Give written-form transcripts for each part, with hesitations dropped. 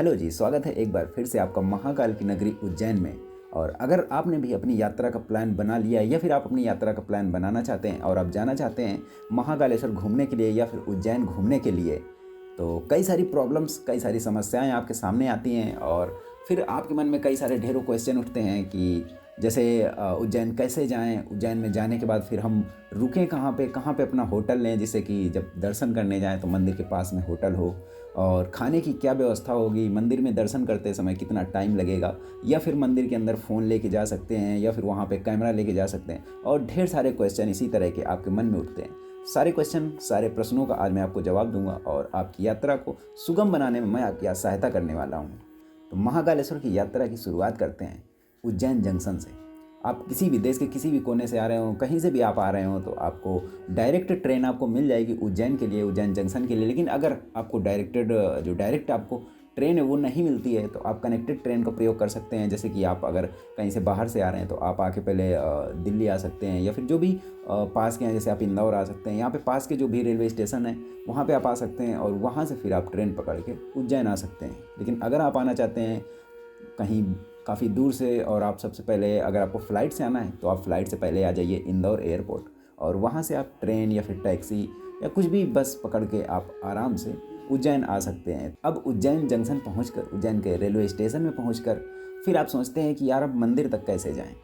Hello जी, स्वागत है एक बार फिर से आपका महाकाल की नगरी उज्जैन में। और अगर आपने भी अपनी यात्रा का प्लान बना लिया है या फिर आप अपनी यात्रा का प्लान बनाना चाहते हैं और आप जाना चाहते हैं महाकालेश्वर घूमने के लिए या फिर उज्जैन घूमने के लिए, तो कई सारी प्रॉब्लम्स, कई सारी समस्याएं आपके सामने आती हैं और फिर आपके मन में कई सारे ढेरों क्वेश्चन उठते हैं कि जैसे उज्जैन कैसे जाएं, उज्जैन में जाने के बाद फिर हम रुकें कहाँ पे अपना होटल लें, जिससे कि जब दर्शन करने जाएं तो मंदिर के पास में होटल हो, और खाने की क्या व्यवस्था होगी, मंदिर में दर्शन करते समय कितना टाइम लगेगा, या फिर मंदिर के अंदर फ़ोन लेके जा सकते हैं या फिर वहाँ पे कैमरा लेके जा सकते हैं, और ढेर सारे क्वेश्चन इसी तरह के आपके मन में उठते हैं। सारे क्वेश्चन, सारे प्रश्नों का आज मैं आपको जवाब दूंगा और आपकी यात्रा को सुगम बनाने में मैं आपकी सहायता करने वाला हूँ। तो महाकालेश्वर की यात्रा की शुरुआत करते हैं उज्जैन जंक्शन से। आप किसी भी देश के किसी भी कोने से आ रहे हो, कहीं से भी आप आ रहे हो, तो आपको डायरेक्ट ट्रेन आपको मिल जाएगी उज्जैन के लिए, उज्जैन जंक्शन के लिए। लेकिन अगर आपको डायरेक्ट आपको ट्रेन है वो नहीं मिलती है, तो आप कनेक्टेड ट्रेन का प्रयोग कर सकते हैं। जैसे कि आप अगर कहीं से बाहर से आ रहे हैं तो आप आके पहले दिल्ली आ सकते हैं, या फिर जो भी पास के हैं, जैसे आप इंदौर आ सकते हैं। यहाँ पे पास के जो भी रेलवे स्टेशन है वहाँ पे आप आ सकते हैं और वहाँ से फिर आप ट्रेन पकड़ के उज्जैन आ सकते हैं। लेकिन अगर आप आना चाहते हैं कहीं काफ़ी दूर से, और आप सबसे पहले अगर आपको फ़्लाइट से आना है तो आप फ़्लाइट से पहले आ जाइए इंदौर एयरपोर्ट, और वहाँ से आप ट्रेन या फिर टैक्सी या कुछ भी बस पकड़ के आप आराम से उज्जैन आ सकते हैं। अब उज्जैन जंक्शन पहुँचकर, उज्जैन के रेलवे स्टेशन में पहुँचकर फिर आप सोचते हैं कि यार अब मंदिर तक कैसे जाएँ।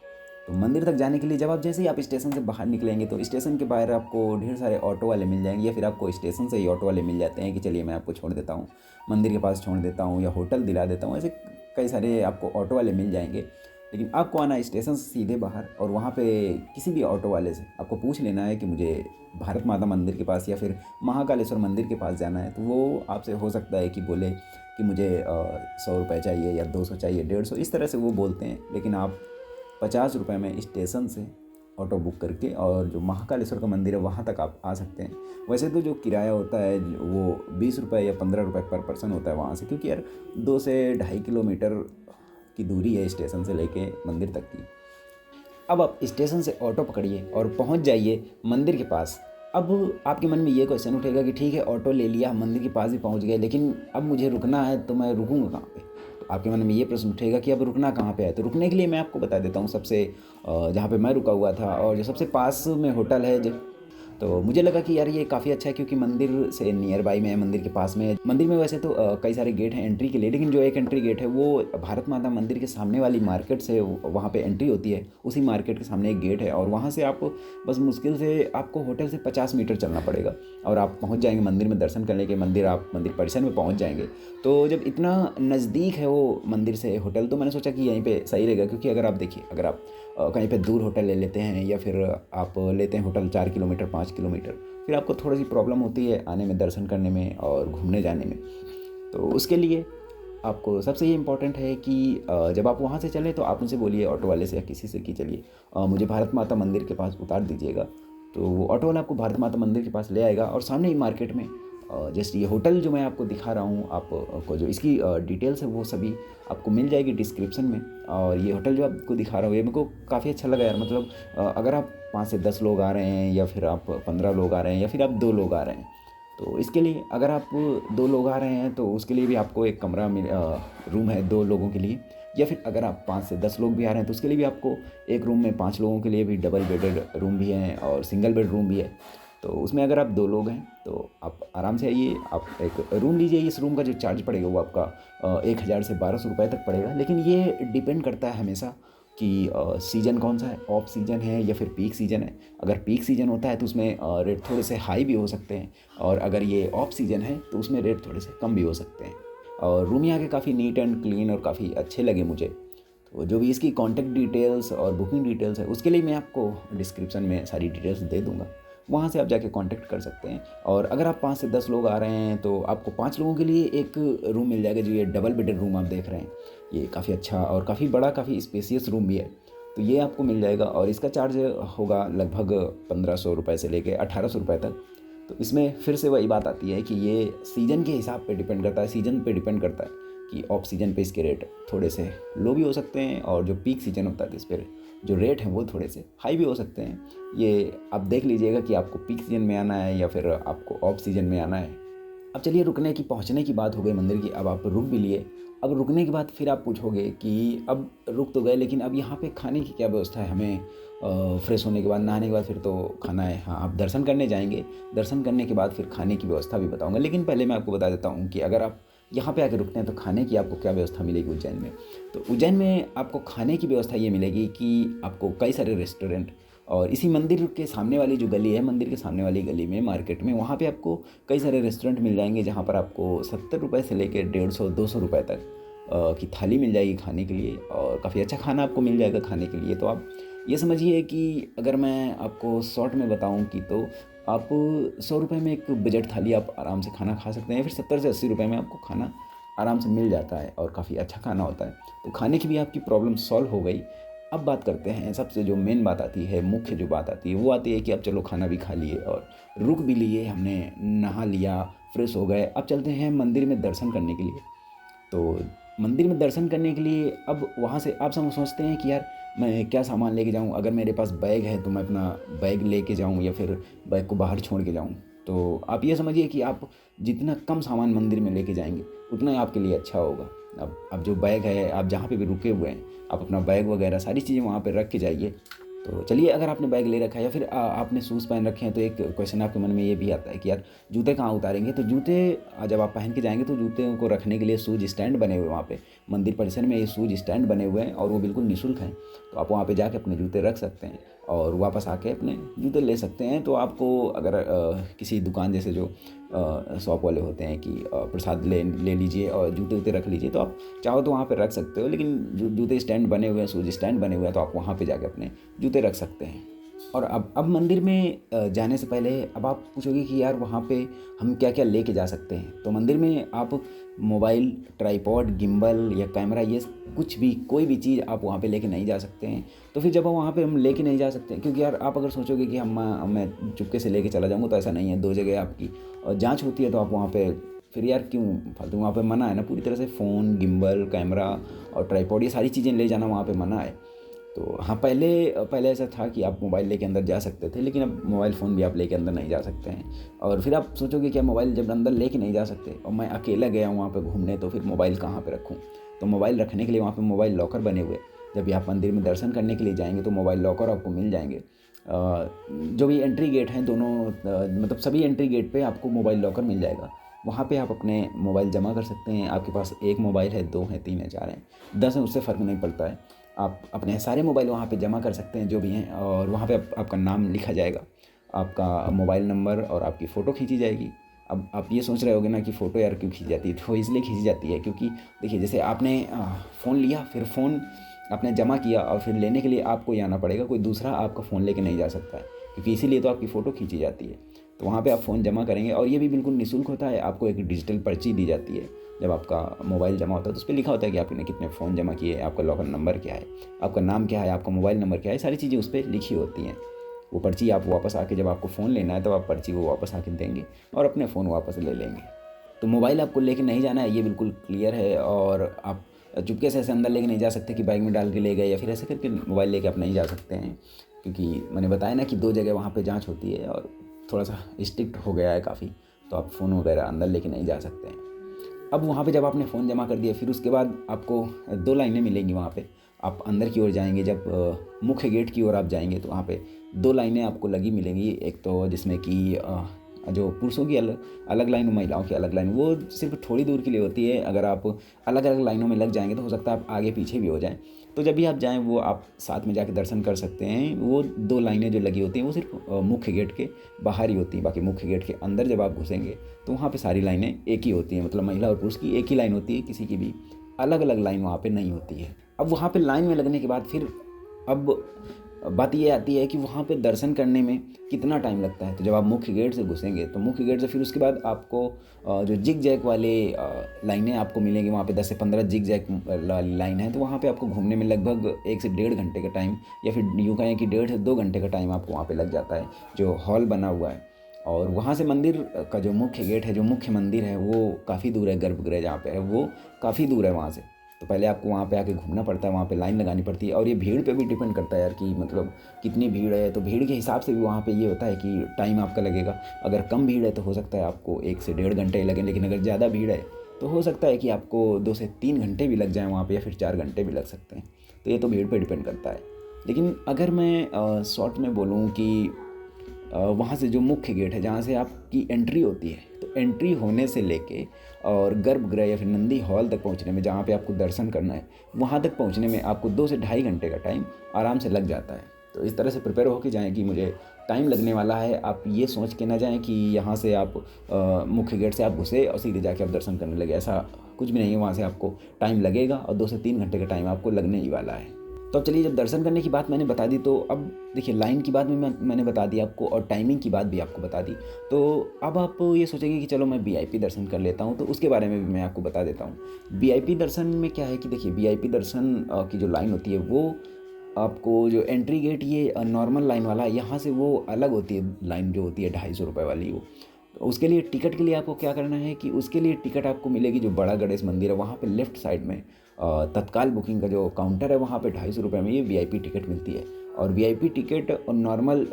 तो मंदिर तक जाने के लिए जब आप जैसे ही आप स्टेशन से बाहर निकलेंगे तो स्टेशन के बाहर आपको ढेर सारे ऑटो वाले मिल जाएंगे, या फिर आपको स्टेशन से ही ऑटो वाले मिल जाते हैं कि चलिए मैं आपको छोड़ देता हूँ, मंदिर के पास छोड़ देता हूँ या होटल दिला देता हूँ। ऐसे कई सारे आपको ऑटो वाले मिल जाएंगे। लेकिन आपको आना है स्टेशन से सीधे बाहर, और वहाँ पे किसी भी ऑटो वाले से आपको पूछ लेना है कि मुझे भारत माता मंदिर के पास या फिर महाकालेश्वर मंदिर के पास जाना है। तो वो आपसे हो सकता है कि बोले कि मुझे 100 रुपये चाहिए या 200 चाहिए, 150, इस तरह से वो बोलते हैं। लेकिन आप 50 रुपये में स्टेशन से ऑटो बुक करके और जो महाकालेश्वर का मंदिर है वहाँ तक आप आ सकते हैं। वैसे तो जो किराया होता है वो 20 रुपये या 15 रुपये पर पर्सन होता है वहाँ से, क्योंकि यार 2 से 2.5 किलोमीटर की दूरी है स्टेशन से लेके मंदिर तक की। अब आप स्टेशन से ऑटो पकड़िए और पहुँच जाइए मंदिर के पास। अब आपके मन में ये क्वेश्चन उठेगा कि ठीक है, ऑटो ले लिया, मंदिर के पास भी पहुँच गए, लेकिन अब मुझे रुकना है तो मैं रुकूँगा कहाँ पे? तो आपके मन में ये प्रश्न उठेगा कि अब रुकना कहाँ पे है। तो रुकने के लिए मैं आपको बता देता हूँ सबसे जहाँ पे मैं रुका हुआ था और जो सबसे पास में होटल है जो, तो मुझे लगा कि यार ये काफ़ी अच्छा है, क्योंकि मंदिर से नियर बाई में है, मंदिर के पास में है। मंदिर में वैसे तो कई सारे गेट हैं एंट्री के लिए, लेकिन जो एक एंट्री गेट है वो भारत माता मंदिर के सामने वाली मार्केट से वहाँ पे एंट्री होती है। उसी मार्केट के सामने एक गेट है और वहाँ से आप बस मुश्किल से आपको होटल से 50 मीटर चलना पड़ेगा और आप पहुँच जाएंगे मंदिर में। दर्शन करने के आप मंदिर परिसर में पहुँच जाएंगे। तो जब इतना नज़दीक है वो मंदिर से होटल, तो मैंने सोचा कि यहीं पर सही रहेगा। क्योंकि अगर आप देखिए, अगर आप कहीं पे दूर होटल ले लेते हैं या फिर आप लेते हैं होटल 4 किलोमीटर 5 किलोमीटर, फिर आपको थोड़ी सी प्रॉब्लम होती है आने में, दर्शन करने में और घूमने जाने में। तो उसके लिए आपको सबसे ये इम्पोर्टेंट है कि जब आप वहाँ से चलें तो आप उनसे बोलिए, ऑटो वाले से या किसी से, कि चलिए मुझे भारत माता मंदिर के पास उतार दीजिएगा। तो वो ऑटो वाला आपको भारत माता मंदिर के पास ले आएगा और सामने ही मार्केट में जैसे ये होटल जो मैं आपको दिखा रहा हूँ, आपको जो इसकी डिटेल्स है वो सभी आपको मिल जाएगी डिस्क्रिप्शन में। और ये होटल जो आपको दिखा रहा हूँ ये मेरे को काफ़ी अच्छा लगा यार। मतलब अगर आप 5 से 10 लोग आ रहे हैं या फिर आप 15 लोग आ रहे हैं या फिर आप 2 लोग आ रहे हैं, तो इसके लिए अगर आप 2 लोग आ रहे हैं तो उसके लिए भी आपको एक कमरा रूम है 2 लोगों के लिए। या फिर अगर आप 5 से 10 लोग भी आ रहे हैं तो उसके लिए भी आपको एक रूम में 5 लोगों के लिए भी डबल बेडेड रूम भी है और सिंगल बेड रूम भी है। तो उसमें अगर आप 2 लोग हैं तो आप आराम से आइए, आप एक रूम लीजिए। इस रूम का जो चार्ज पड़ेगा वो आपका 1000 से 1200 रुपये तक पड़ेगा। लेकिन ये डिपेंड करता है हमेशा कि सीज़न कौन सा है, ऑफ सीज़न है या फिर पीक सीज़न है। अगर पीक सीज़न होता है तो उसमें रेट थोड़े से हाई भी हो सकते हैं, और अगर ये ऑफ सीज़न है तो उसमें रेट थोड़े से कम भी हो सकते हैं। और रूम यहाँ के काफ़ी नीट एंड क्लीन और काफ़ी अच्छे लगे मुझे। तो जो भी इसकी कॉन्टैक्ट डिटेल्स और बुकिंग डिटेल्स है उसके लिए मैं आपको डिस्क्रिप्शन में सारी डिटेल्स दे दूँगा, वहाँ से आप जाके कांटेक्ट कर सकते हैं। और अगर आप 5 से 10 लोग आ रहे हैं तो आपको 5 लोगों के लिए एक रूम मिल जाएगा। जो ये डबल बेडेड रूम आप देख रहे हैं, ये काफ़ी अच्छा और काफ़ी बड़ा, काफ़ी स्पेसियस रूम भी है। तो ये आपको मिल जाएगा और इसका चार्ज होगा लगभग 1500 रुपये से लेके 1800 रुपये तक। तो इसमें फिर से वही बात आती है कि ये सीज़न के हिसाब पे डिपेंड करता है, सीज़न पे डिपेंड करता है कि ऑफ सीज़न पे इसके रेट थोड़े से लो भी हो सकते हैं, और जो पीक सीज़न होता है तो इस पर जो रेट हैं वो थोड़े से हाई भी हो सकते हैं। ये आप देख लीजिएगा कि आपको पीक सीज़न में आना है या फिर आपको ऑफ सीज़न में आना है। अब चलिए, रुकने की, पहुंचने की बात हो गई मंदिर की। अब आप रुक भी लिए अब रुकने के बाद फिर आप पूछोगे कि अब रुक तो गए, लेकिन अब यहाँ पे खाने की क्या व्यवस्था है? हमें फ्रेश होने के बाद, नहाने के बाद फिर तो खाना है। हाँ, आप दर्शन करने जाएंगे, दर्शन करने के बाद फिर खाने की व्यवस्था भी बताऊँगा। लेकिन पहले मैं आपको बता देता हूँ कि अगर आप यहाँ पे आके रुकते हैं तो खाने की आपको क्या व्यवस्था मिलेगी उज्जैन में। तो उज्जैन में आपको खाने की व्यवस्था ये मिलेगी कि आपको कई सारे रेस्टोरेंट, और इसी मंदिर के सामने वाली जो गली है, मंदिर के सामने वाली गली में, मार्केट में, वहाँ पे आपको कई सारे रेस्टोरेंट मिल जाएंगे जहाँ पर आपको 70 रुपये से लेकर 150-200 रुपये तक की थाली मिल जाएगी खाने के लिए, और काफ़ी अच्छा खाना आपको मिल जाएगा खाने के लिए। तो आप ये समझिए कि अगर मैं आपको शॉर्ट में बताऊं कि तो आप 100 रुपये में एक बजट थाली आप आराम से खाना खा सकते हैं, फिर 70 से 80 रुपये में आपको खाना आराम से मिल जाता है और काफ़ी अच्छा खाना होता है। तो खाने की भी आपकी प्रॉब्लम सॉल्व हो गई। अब बात करते हैं, सबसे जो मेन बात आती है, मुख्य जो बात आती है, वो आती है कि अब चलो खाना भी खा लिए और रुक भी लिए, हमने नहा लिया, फ्रेश हो गए, अब चलते हैं मंदिर में दर्शन करने के लिए। तो मंदिर में दर्शन करने के लिए अब वहाँ से आप सब सोचते हैं कि यार मैं क्या सामान लेके जाऊँ, अगर मेरे पास बैग है तो मैं अपना बैग लेके जाऊँ या फिर बैग को बाहर छोड़ के जाऊँ। तो आप ये समझिए कि आप जितना कम सामान मंदिर में लेके जाएंगे उतना ही आपके लिए अच्छा होगा। अब जो बैग है, आप जहाँ पे भी रुके हुए हैं, आप अपना बैग वगैरह सारी चीज़ें वहाँ पे रख के जाइए। तो चलिए, अगर आपने बैग ले रखा है या फिर आपने शूज़ पहन रखे हैं, तो एक क्वेश्चन आपके मन में ये भी आता है कि यार जूते कहाँ उतारेंगे। तो जूते जब आप पहन के जाएंगे तो जूते को रखने के लिए शूज़ स्टैंड बने हुए, वहाँ पे मंदिर परिसर में ये शूज़ स्टैंड बने हुए हैं और वो बिल्कुल निःशुल्क हैं। तो आप वहाँ पे जाके अपने जूते रख सकते हैं और वापस आके अपने जूते ले सकते हैं। तो आपको अगर किसी दुकान जैसे जो शॉप वाले होते हैं कि प्रसाद ले लीजिए और जूते वूते रख लीजिए, तो आप चाहो तो वहाँ पे रख सकते हो। लेकिन जूते स्टैंड बने हुए हैं, शूज स्टैंड बने हुए हैं, तो आप वहाँ पे जाके अपने जूते रख सकते हैं। और अब मंदिर में जाने से पहले अब आप पूछोगे कि यार वहाँ पे हम क्या क्या लेके जा सकते हैं। तो मंदिर में आप मोबाइल, ट्राईपॉड, गिम्बल या कैमरा, ये कुछ भी, कोई भी चीज़ आप वहाँ पे लेके नहीं जा सकते हैं। तो फिर जब वहाँ पे हम लेके नहीं जा सकते हैं, क्योंकि यार आप अगर सोचोगे कि मैं चुपके से लेके चला जाऊँगा, तो ऐसा नहीं है। 2 जगह आपकी जाँच होती है, तो आप वहाँ पे फिर यार क्यों फालतू, वहाँ पे मना है ना पूरी तरह से। फ़ोन, गिम्बल, कैमरा और ट्राईपॉड, ये सारी चीज़ें ले जाना वहाँ पे मना है। तो हाँ, पहले ऐसा था कि आप मोबाइल लेके अंदर जा सकते थे, लेकिन अब मोबाइल फ़ोन भी आप लेके अंदर नहीं जा सकते हैं। और फिर आप सोचोगे क्या मोबाइल जब अंदर लेके नहीं जा सकते और मैं अकेला गया हूँ वहाँ पे घूमने, तो फिर मोबाइल कहाँ पे रखूँ। तो मोबाइल रखने के लिए वहाँ पे मोबाइल लॉकर बने हुए, जब भी आप मंदिर में दर्शन करने के लिए जाएंगे तो मोबाइल लॉकर आपको मिल जाएंगे। जो भी एंट्री गेट हैं दोनों, मतलब सभी एंट्री गेट पे आपको मोबाइल लॉकर मिल जाएगा। वहाँ पे आप अपने मोबाइल जमा कर सकते हैं। आपके पास 1 मोबाइल है, 2 है, 3 है, 4 हैं, 10 है, उससे फ़र्क नहीं पड़ता है। आप अपने सारे मोबाइल वहाँ पे जमा कर सकते हैं जो भी हैं, और वहाँ पे आपका नाम लिखा जाएगा, आपका मोबाइल नंबर और आपकी फ़ोटो खींची जाएगी। अब आप ये सोच रहे होगे ना कि फ़ोटो यार क्यों खींची जाती है। तो इसलिए खींची जाती है क्योंकि देखिए, जैसे आपने फ़ोन लिया, फिर फ़ोन आपने जमा किया और फिर लेने के लिए आपको ही आना पड़ेगा, कोई दूसरा आपका फ़ोन लेके नहीं जा सकता है, क्योंकि इसीलिए तो आपकी फ़ोटो खींची जाती है। तो वहाँ पे आप फ़ोन जमा करेंगे और ये भी बिल्कुल निःशुल्क होता है। आपको एक डिजिटल पर्ची दी जाती है जब आपका मोबाइल जमा होता है, तो उस पर लिखा होता है कि आपने कितने फ़ोन जमा किए, आपका लॉकर नंबर क्या है, आपका नाम क्या है, आपका मोबाइल नंबर क्या है, सारी चीज़ें उस पर लिखी होती हैं। वो पर्ची आप वापस आके, जब आपको फ़ोन लेना है तो आप पर्ची वो वापस आके देंगे और अपने फ़ोन वापस ले लेंगे। तो मोबाइल आपको लेके नहीं जाना है, ये बिल्कुल क्लियर है। और आप चुपके से ऐसे अंदर लेके नहीं जा सकते कि बैग में डाल के ले गए, या फिर ऐसे करके मोबाइल लेके आप नहीं जा सकते हैं, क्योंकि मैंने बताया ना कि 2 जगह वहाँ पे जांच होती है और थोड़ा सा स्ट्रिक्ट हो गया है काफ़ी। तो आप फ़ोन वगैरह अंदर लेके नहीं जा सकते हैं। अब वहाँ पे जब आपने फ़ोन जमा कर दिया, फिर उसके बाद आपको 2 लाइनें मिलेंगी वहाँ पे। आप अंदर की ओर जाएंगे, जब मुख्य गेट की ओर आप जाएंगे तो वहाँ पे 2 लाइनें आपको लगी मिलेंगी। एक तो जिसमें कि जो पुरुषों की अलग लाइन और महिलाओं की अलग लाइन, वो सिर्फ थोड़ी दूर के लिए होती है। अगर आप अलग अलग लाइनों में लग जाएंगे तो हो सकता है आप आगे पीछे भी हो जाएं। तो जब भी आप जाएं, वो आप साथ में जाके दर्शन कर सकते हैं। वो 2 लाइनें जो लगी होती हैं वो सिर्फ मुख्य गेट के बाहर ही होती हैं। बाकी मुख्य गेट के अंदर जब आप घुसेंगे तो वहाँ पे सारी लाइनें एक ही होती हैं, मतलब महिला और पुरुष की एक ही लाइन होती है, किसी की भी अलग अलग लाइन वहाँ पे नहीं होती है। अब वहाँ पे लाइन में लगने के बाद फिर अब बात ये आती है कि वहाँ पे दर्शन करने में कितना टाइम लगता है। तो जब आप मुख्य गेट से घुसेंगे तो मुख्य गेट से फिर उसके बाद आपको जो जिग जैग वाले लाइनें आपको मिलेंगी, वहाँ पे 10 से 15 जिग जैग लाइन है। तो वहाँ पे आपको घूमने में लगभग 1 से 1.5 घंटे का टाइम, या फिर यूँ कहें कि 1.5 से 2 घंटे का टाइम आपको वहाँ पे लग जाता है, जो हॉल बना हुआ है। और वहाँ से मंदिर का जो मुख्य गेट है, जो मुख्य मंदिर है, वो काफ़ी दूर है। गर्भगृह जहाँ पे है वो काफ़ी दूर है वहाँ से। तो पहले आपको वहाँ पे आके घूमना पड़ता है, वहाँ पे लाइन लगानी पड़ती है। और ये भीड़ पे भी डिपेंड करता है यार, कि मतलब कितनी भीड़ है। तो भीड़ के हिसाब से भी वहाँ पे ये होता है कि टाइम आपका लगेगा। अगर कम भीड़ है तो हो सकता है आपको 1 से 1.5 घंटे लगे, लेकिन अगर ज़्यादा भीड़ है तो हो सकता है कि आपको 2 से 3 घंटे भी लग जाएँ वहाँ पे, या फिर 4 घंटे भी लग सकते हैं। तो ये तो भीड़ पे डिपेंड करता है। लेकिन अगर मैं शॉर्ट में बोलूँ कि वहाँ से जो मुख्य गेट है जहाँ से आपकी एंट्री होती है, तो एंट्री होने से लेके और गर्भगृह या फिर नंदी हॉल तक पहुँचने में, जहाँ पे आपको दर्शन करना है, वहाँ तक पहुँचने में आपको 2 से ढाई घंटे का टाइम आराम से लग जाता है। तो इस तरह से प्रिपेयर होके जाएँ कि मुझे टाइम लगने वाला है। आप ये सोच के ना जाएँ कि यहाँ से आप मुख्य गेट से आप घुसे और सीधे जाके आप दर्शन करने लगे, ऐसा कुछ भी नहीं है। वहाँ से आपको टाइम लगेगा और 2 से 3 घंटे का टाइम आपको लगने ही वाला है। तो अब चलिए, जब दर्शन करने की बात मैंने बता दी, तो अब देखिए लाइन की बात में मैंने बता दी आपको, और टाइमिंग की बात भी आपको बता दी। तो अब आप ये सोचेंगे कि चलो मैं वीआईपी दर्शन कर लेता हूँ, तो उसके बारे में भी मैं आपको बता देता हूँ। वीआईपी दर्शन में क्या है कि देखिए, वीआईपी दर्शन की जो लाइन होती है, वो आपको जो एंट्री गेट ये नॉर्मल लाइन वाला, यहाँ से वो अलग होती है। लाइन जो होती है 250 रुपये वाली, वो तो उसके लिए टिकट के लिए आपको क्या करना है कि उसके लिए टिकट आपको मिलेगी जो बड़ा गणेश मंदिर है वहाँ पे लेफ्ट साइड में तत्काल बुकिंग का जो काउंटर है, वहाँ पे 250 रुपये में ये वीआईपी टिकट मिलती है। और वीआईपी टिकट और नॉर्मल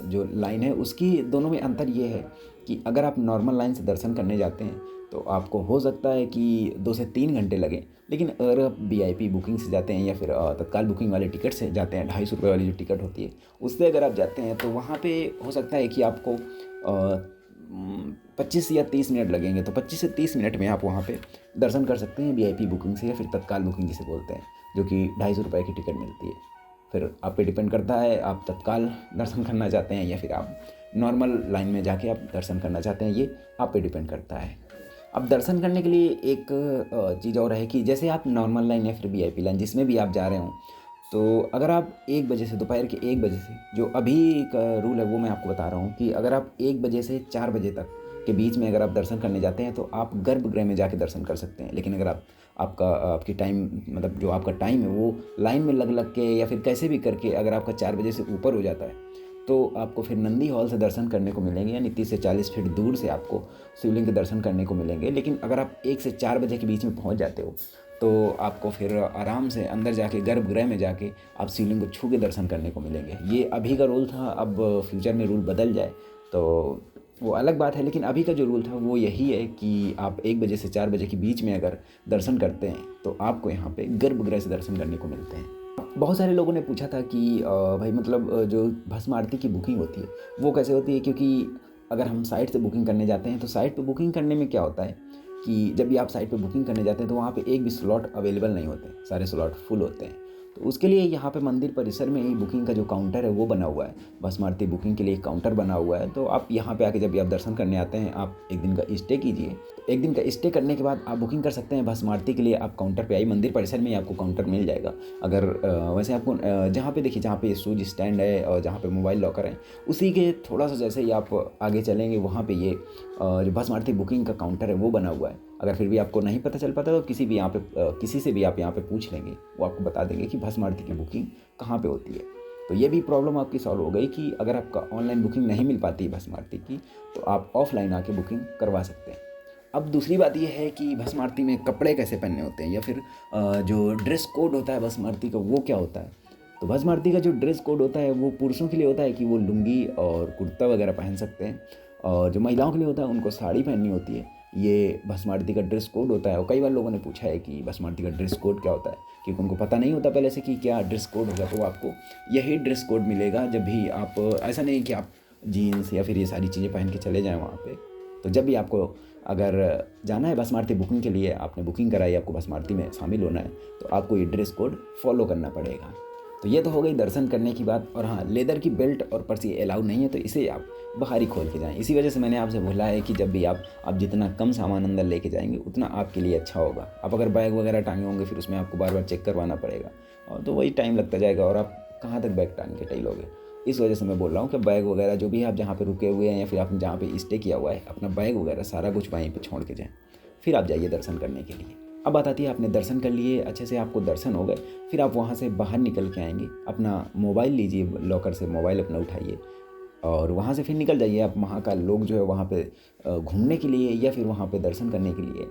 जो लाइन है, उसकी दोनों में अंतर ये है कि अगर आप नॉर्मल लाइन से दर्शन करने जाते हैं तो आपको हो सकता है कि 2 से 3 घंटे लगें। लेकिन अगर आप वीआईपी बुकिंग से जाते हैं या फिर तत्काल बुकिंग वाले टिकट से जाते हैं, 250 रुपये वाली जो टिकट होती है उससे अगर आप जाते हैं, तो वहाँ पे हो सकता है कि आपको 25 या 30 मिनट लगेंगे। तो 25 से 30 मिनट में आप वहाँ पे दर्शन कर सकते हैं वीआईपी बुकिंग से, या फिर तत्काल बुकिंग जिसे बोलते हैं, जो कि 250 रुपये की टिकट मिलती है। फिर आप पे डिपेंड करता है आप तत्काल दर्शन करना चाहते हैं या फिर आप नॉर्मल लाइन में जाके आप दर्शन करना चाहते हैं, ये आप पे डिपेंड करता है। अब दर्शन करने के लिए एक चीज़ और है कि जैसे आप नॉर्मल लाइन या फिर वीआईपी लाइन जिसमें भी आप जा रहे हों, तो अगर आप 1 बजे से, दोपहर के 1 बजे से, जो अभी का रूल है वो मैं आपको बता रहा हूँ कि अगर आप 1 बजे से 4 बजे तक के बीच में अगर आप दर्शन करने जाते हैं तो आप गर्भगृह में जाके दर्शन कर सकते हैं। लेकिन अगर आपकी टाइम, मतलब जो आपका टाइम है वो लाइन में लग के या फिर कैसे भी करके अगर आपका 4 बजे से ऊपर हो जाता है, तो आपको फिर नंदी हॉल से दर्शन करने को मिलेंगे, यानी 30 से 40 फीट दूर से आपको शिवलिंग के दर्शन करने को मिलेंगे। लेकिन अगर आप 1 से 4 बजे के बीच में पहुंच जाते हो, तो आपको फिर आराम से अंदर जाके गर्भगृह में जाके आप शिवलिंग को छू के दर्शन करने को मिलेंगे। ये अभी का रूल था, अब फ्यूचर में रूल बदल जाए तो वो अलग बात है। लेकिन अभी का जो रूल था वो यही है कि आप 1 बजे से 4 बजे के बीच में अगर दर्शन करते हैं तो आपको यहाँ पे गर्भगृह से दर्शन करने को मिलते हैं। बहुत सारे लोगों ने पूछा था कि भाई मतलब जो भस्म आरती की बुकिंग होती है वो कैसे होती है, क्योंकि अगर हम साइट से बुकिंग करने जाते हैं तो साइट पे बुकिंग करने में क्या होता है कि जब भी आप साइट पे बुकिंग करने जाते हैं तो वहाँ पे एक भी स्लॉट अवेलेबल नहीं होते, सारे स्लॉट फुल होते हैं। तो उसके लिए यहाँ पे मंदिर परिसर में ही बुकिंग का जो काउंटर है वो बना हुआ है, भस्म आरती बुकिंग के लिए एक काउंटर बना हुआ है। तो आप यहाँ पे आके जब भी आप दर्शन करने आते हैं, आप एक दिन का स्टे कीजिए। एक दिन का स्टे करने के बाद आप बुकिंग कर सकते हैं भस्म आरती के लिए। आप काउंटर पे आइए, मंदिर परिसर में ही आपको काउंटर मिल जाएगा। अगर वैसे आपको जहाँ पे देखिए, जहाँ पे शूज स्टैंड है और जहाँ पे मोबाइल लॉकर है, उसी के थोड़ा सा जैसे ही आप आगे चलेंगे, वहाँ पे ये जो भस्म आरती बुकिंग का काउंटर है वो बना हुआ है। अगर फिर भी आपको नहीं पता चल पाता तो किसी से भी आप यहाँ पे पूछ लेंगे, वो आपको बता देंगे कि भस्म आरती की बुकिंग कहाँ पे होती है। तो ये भी प्रॉब्लम आपकी सॉल्व हो गई कि अगर आपका ऑनलाइन बुकिंग नहीं मिल पाती है भस्म आरती की, तो आप ऑफलाइन आके बुकिंग करवा सकते हैं। अब दूसरी बात यह है कि भस्म आरती में कपड़े कैसे पहनने होते हैं, या फिर जो ड्रेस कोड होता है भस्म आरती का वो क्या होता है। तो भस्म आरती का जो ड्रेस कोड होता है वो पुरुषों के लिए होता है कि वो लुंगी और कुर्ता वगैरह पहन सकते हैं, और जो महिलाओं के लिए होता है उनको साड़ी पहननी होती है। ये भस्म आरती का ड्रेस कोड होता है। और कई बार लोगों ने पूछा है कि भस्म आरती का ड्रेस कोड क्या होता है, क्योंकि उनको पता नहीं होता पहले से कि क्या ड्रेस कोड होगा। तो आपको यही ड्रेस कोड मिलेगा जब भी आप, ऐसा नहीं कि आप जीन्स या फिर ये सारी चीज़ें पहन के चले जाएँ वहाँ पे। तो जब भी आपको अगर जाना है भस्म आरती बुकिंग के लिए, आपने बुकिंग कराई, आपको भस्म आरती में शामिल होना है, तो आपको ये ड्रेस कोड फॉलो करना पड़ेगा। तो ये तो हो गई दर्शन करने की बात। और हाँ, लेदर की बेल्ट और पर्ची अलाउ नहीं है, तो इसे आप बाहर ही खोल के जाएं। इसी वजह से मैंने आपसे बोला है कि जब भी आप जितना कम सामान अंदर लेके जाएंगे उतना आपके लिए अच्छा होगा। आप अगर बैग वगैरह टांगे होंगे फिर उसमें आपको बार बार चेक करवाना पड़ेगा, और तो वही टाइम लगता जाएगा, और आप कहाँ तक बैग टांग के टहलोगे। इस वजह से मैं बोल रहा हूँ कि बैग वगैरह जो भी आप जहाँ पे रुके हुए हैं या फिर आपने जहाँ पे स्टे किया हुआ है, अपना बैग वगैरह सारा कुछ वहीं पे छोड़ के जाएं, फिर आप जाइए दर्शन करने के लिए। अब बात आती है, आपने दर्शन कर लिए, अच्छे से आपको दर्शन हो गए, फिर आप वहाँ से बाहर निकल के आएंगे, अपना मोबाइल लीजिए, लॉकर से मोबाइल अपना उठाइए और वहाँ से फिर निकल जाइए आप महाकाल लोग जो है वहाँ पे घूमने के लिए या फिर वहाँ पे दर्शन करने के लिए।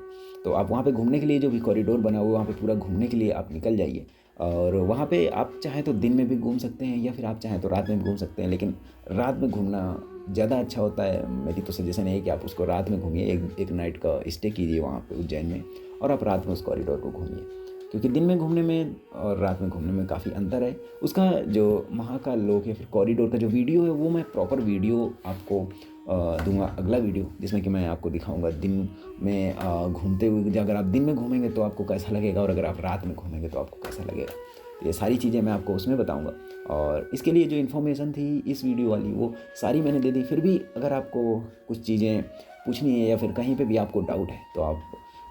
तो आप वहाँ पे घूमने के लिए जो भी कॉरिडोर बना हुआ है वहाँ पे पूरा घूमने के लिए आप निकल जाइए। और वहाँ पे आप चाहें तो दिन में भी घूम सकते हैं या फिर आप चाहें तो रात में भी घूम सकते हैं, लेकिन रात में घूमना ज़्यादा अच्छा होता है। मेरी तो सजेशन है कि आप उसको रात में घूमिए, एक नाइट का स्टे कीजिए वहाँ पे उज्जैन में, और आप रात में उस कॉरिडोर को घूमिए, क्योंकि दिन में घूमने में और रात में घूमने में काफ़ी अंतर है। उसका जो महाकाल लोक या फिर कॉरिडोर का जो वीडियो है, वो मैं प्रॉपर वीडियो आपको दूंगा, अगला वीडियो, जिसमें कि मैं आपको दिखाऊंगा दिन में घूमते हुए। अगर आप दिन में घूमेंगे तो आपको कैसा लगेगा, और अगर आप रात में घूमेंगे तो आपको कैसा लगेगा, तो ये सारी चीज़ें मैं आपको उसमें बताऊंगा। और इसके लिए जो इन्फॉर्मेशन थी इस वीडियो वाली, वो सारी मैंने दे दी। फिर भी अगर आपको कुछ चीज़ें पूछनी है या फिर कहीं पे भी आपको डाउट है, तो आप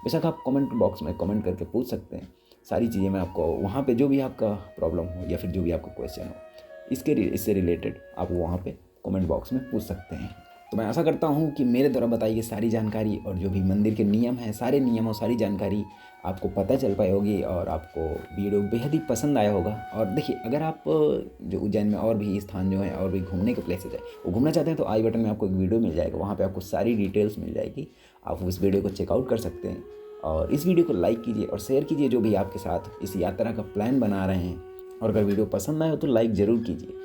बेशक आप कमेंट बॉक्स में कमेंट करके पूछ सकते हैं। सारी चीज़ें मैं आपको वहाँ पे, जो भी आपका प्रॉब्लम हो या फिर जो भी आपका क्वेश्चन हो इससे रिलेटेड, आप वहाँ पे कमेंट बॉक्स में पूछ सकते हैं। तो मैं आशा करता हूँ कि मेरे द्वारा बताई गई सारी जानकारी और जो भी मंदिर के नियम हैं, सारे नियम और सारी जानकारी आपको पता चल पाई होगी, और आपको वीडियो बेहद ही पसंद आया होगा। और देखिए, अगर आप जो उज्जैन में और भी स्थान जो हैं और भी घूमने के प्लेसेस है वो घूमना चाहते हैं, तो आई बटन में आपको एक वीडियो मिल जाएगा, वहाँ पर आपको सारी डिटेल्स मिल जाएगी। आप उस वीडियो को चेकआउट कर सकते हैं। और इस वीडियो को लाइक कीजिए और शेयर कीजिए जो भी आपके साथ इस यात्रा का प्लान बना रहे हैं। और अगर वीडियो पसंद आए तो लाइक ज़रूर कीजिए।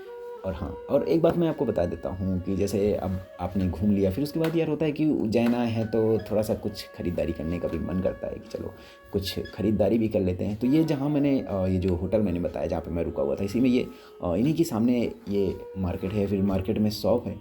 और हाँ, और एक बात मैं आपको बता देता हूँ कि जैसे अब आपने घूम लिया, फिर उसके बाद यार होता है कि उज्जैन आए हैं तो थोड़ा सा कुछ ख़रीदारी करने का भी मन करता है कि चलो कुछ ख़रीदारी भी कर लेते हैं। तो ये जहाँ मैंने ये जो होटल मैंने बताया जहाँ पे मैं रुका हुआ था, इसी में ये इन्हीं के सामने ये मार्केट है, फिर मार्केट में शॉप है।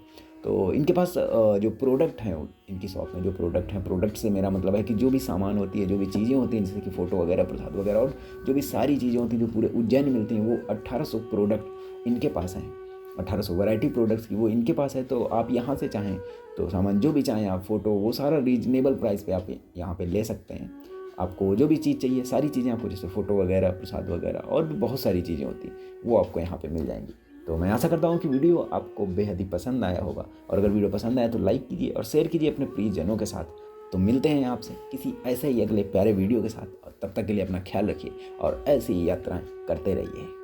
तो इनके पास जो प्रोडक्ट हैं, इनकी शॉप में जो प्रोडक्ट हैं, प्रोडक्ट से मेरा मतलब है कि जो भी सामान होती है, जो भी चीज़ें होती हैं, जैसे कि फ़ोटो वगैरह, प्रसाद वगैरह, और जो भी सारी चीज़ें होती हैं जो पूरे उज्जैन में मिलती हैं, वो 1800 प्रोडक्ट इनके पास हैं। 1800 वैरायटी प्रोडक्ट्स की वो इनके पास है। तो आप यहाँ से चाहें तो सामान जो भी चाहें आप, फ़ोटो, वो सारा रीजनेबल प्राइस पे आप यहाँ पे ले सकते हैं। आपको जो भी चीज़ चाहिए, सारी चीज़ें आपको, जैसे फ़ोटो वगैरह, प्रसाद वगैरह, और भी बहुत सारी चीज़ें होती हैं, वो आपको यहाँ पे मिल जाएंगी। तो मैं आशा करता हूँ कि वीडियो आपको बेहद ही पसंद आया होगा। और अगर वीडियो पसंद आया तो लाइक कीजिए और शेयर कीजिए अपने प्रियजनों के साथ। तो मिलते हैं आपसे किसी ऐसे ही अगले प्यारे वीडियो के साथ, और तब तक के लिए अपना ख्याल रखिए और ऐसी ही यात्राएं करते रहिए।